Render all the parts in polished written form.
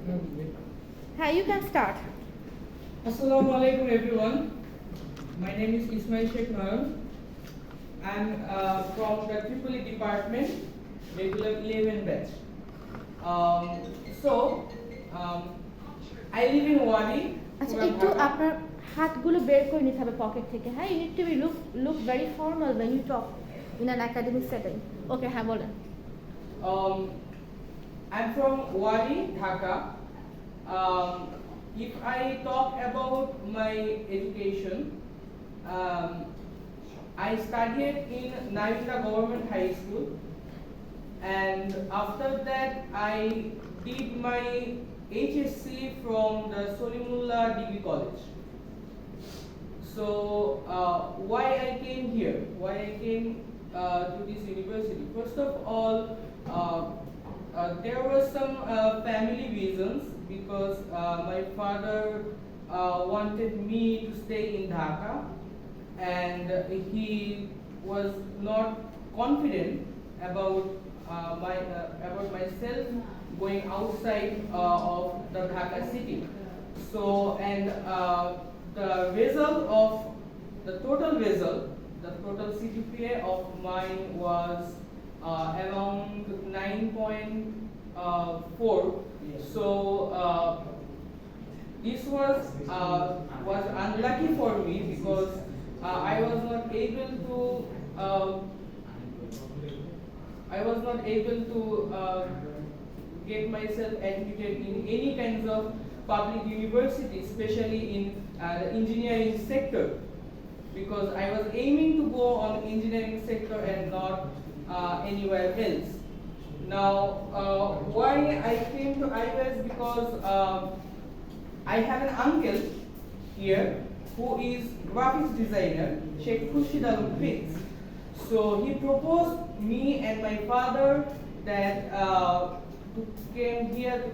Hi, you can start. Assalamu alaikum everyone. My name is Ismail Shafinaz. I'm from the EEE department, regular 11 batch. I live in Wadi. আচ্ছা একটু আপনার হাতগুলো বের করে নিতে হবে পকেট থেকে হ্যাঁ you need to be look very formal when you talk in an academic setting. Okay, হ্যাঁ বলেন. I'm from Wadi, Dhaka. If I talk about my education, I studied in Narinda Government High School, and after that I did my HSC from the Solimullah Degree College. So why I came here? Why I came to this university? First of all, there were some family reasons because my father wanted me to stay in Dhaka, and he was not confident about myself going outside of the Dhaka city. So the result of the total CGPA of mine was around 9.4. So this was unlucky for me because I was not able to get myself admitted in any kinds of public university, especially in the engineering sector, because I was aiming to go on engineering sector and not anywhere else. Now, why I came to IOS because I have an uncle here who is graphics designer, Sheikh Khurshid Al-Prince. So he proposed me and my father that to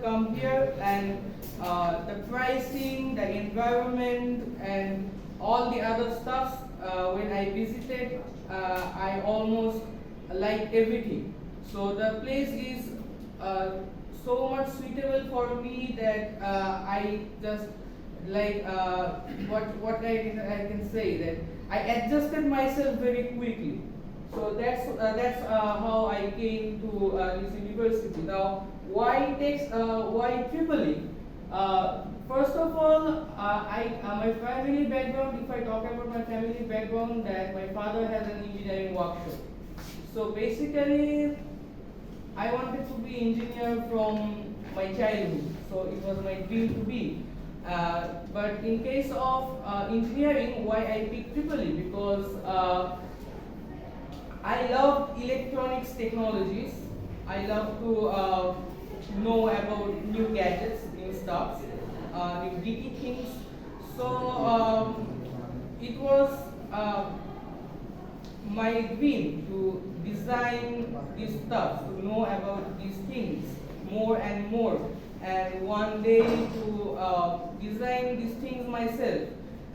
come here, and the pricing, the environment, and all the other stuff. When I visited, I almost liked everything. So the place is so much suitable for me that I just like what I can say that I adjusted myself very quickly. So that's how I came to this university. Now, why EEE? First of all, my family background. If I talk about my family background, that my father has an engineering workshop. So basically, I wanted to be engineer from my childhood. So it was my dream to be. But in case of engineering, why I picked EEE? Because I love electronics technologies. I love to know about new gadgets, new stuff, new geeky things. So it was my dream to design these stuff, to know about these things more and more, and one day to design these things myself.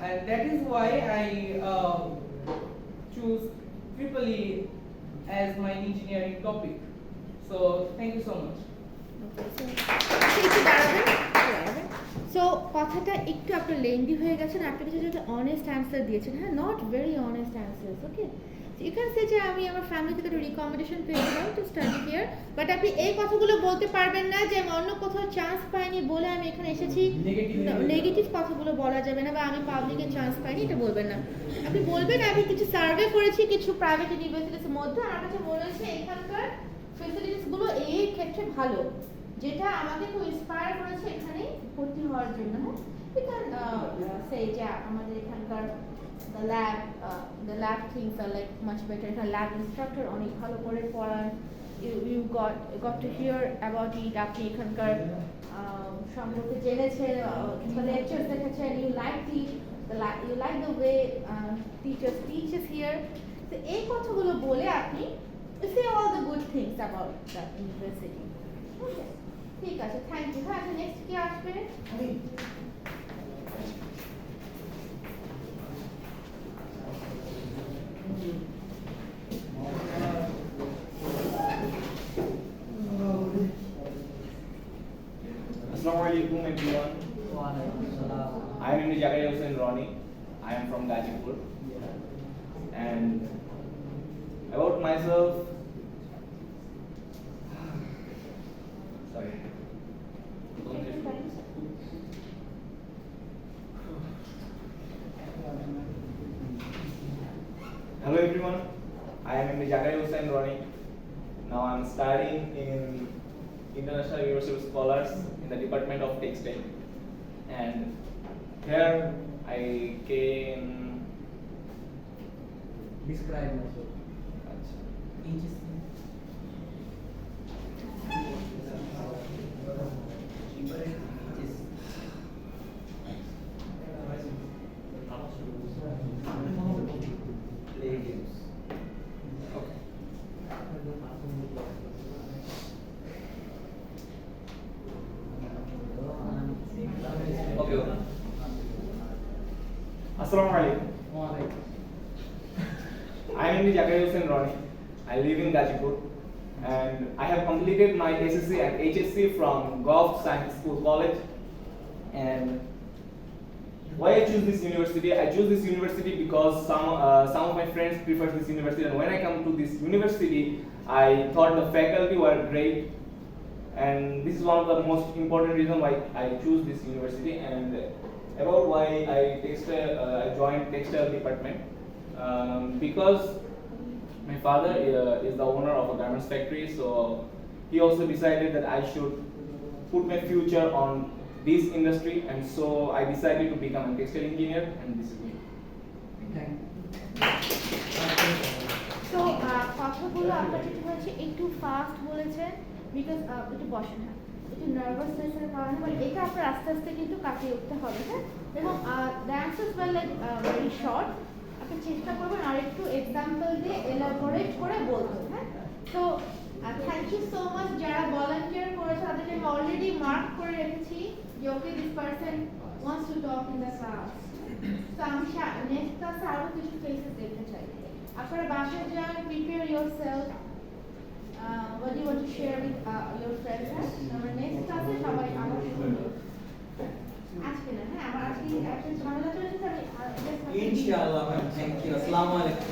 And that is why I choose EEE as my engineering topic. So thank you so much. So কথাটা একটু আপনার lengthy হয়ে গেছে, আপনি কিছু honest answer দিয়েছেন, হ্যাঁ, not very honest answers, okay. You can say যে আমি আমার ফ্যামিলি থেকে একটা রিকমেন্ডেশন পেয়েছিলাম টু স্টাডি হিয়ার, বাট আপনি এই কথাগুলো বলতে পারবেন না যে আমি অন্য কোথাও চান্স পাইনি বলে আমি এখানে এসেছি। নেগেটিভ কথাগুলো বলা যাবে না, বা আমি পাবলিকে চান্স পাইনি এটা বলবেন না। আপনি বলবেন আমি কিছু সার্ভে করেছি কিছু প্রাইভেট ইউনিভার্সিটির মধ্যে, আমার কাছে মনে হয়েছে এখানকার ফেসিলিটিসগুলো এই ক্ষেত্রে ভালো, যেটা আমাকে খুব ইন্সপায়ার করেছে এখানে ভর্তি হওয়ার জন্য। সেই যে আমাদের এখানকার the lab things are like much better. এখানে lab instructor অনেক ভালো করে পড়ান, you got to hear about it, আপনি এখানকার সম্পর্কে জেনেছেন, lectures দেখেছেন, you like the way teachers teaches here. So এই কথাগুলো বলে আপনি say all the good things about the university. Okay, ঠিক আছে, থ্যাংক ইউ। হ্যাঁ, নেক্সট কি আসবে? Assalamualaikum everyone. I am Imri Jagari Hussain Rani. I am from Gajipur. And about myself, sorry. Hello everyone. I am Imri Jagari Hussain Rani. Now I am studying in International University of Scholars in the Department of Textile. And here I came. Describe yourself. Play games. Okay. Okay. Assalamualaikum. I am Jakir Hussain Rani. I live in Gajipur and I have completed my SSC and HSC from Gulf Science School College. And why I choose this university? I choose this university because some of my friends prefer this university, and when I come to this university, I thought the faculty were great, and this is one of the most important reasons why I choose this university. And about why I joined textile department, because my father is the owner of a garments factory, so he also decided that I should put my future on this industry, and so I decided to become a textile engineer, and this is me. তো কথাগুলো আপনার যেটা হচ্ছে একটু fast বলেছেন because একটু বসেন, হ্যাঁ একটু নার্ভাসনেসের কারণে, বাট এটা আপনার আস্তে আস্তে কিন্তু কাটিয়ে উঠতে হবে, হ্যাঁ। এবং the answers were like very short. আপনি চেষ্টা করবেন আর একটু এক্সাম্পল দিয়ে এলাবোরেট করে বলতে, হ্যাঁ। তো থ্যাংক ইউ সো মাচ। যারা ভলান্টিয়ার করেছে তাদেরকে আমি অলরেডি মার্ক করে রেখেছি যে okay this person wants to talk in the class. তো আমি নেক্সট ক্লাসে আরও কিছু ফেসেস দেখতে চাই। আপনারা বাসায় যান, prepare yourself, what do you want to share with your friends, হ্যাঁ। আমরা নেক্সট ক্লাসে সবাই আবার শুনবো। আজকে না, হ্যাঁ আমার আজকে একটা ঝামেলা চলেছে, আমি ইনশাআল্লাহ ম্যাম, থ্যাংক ইউ। আসসালামু আলাইকুম।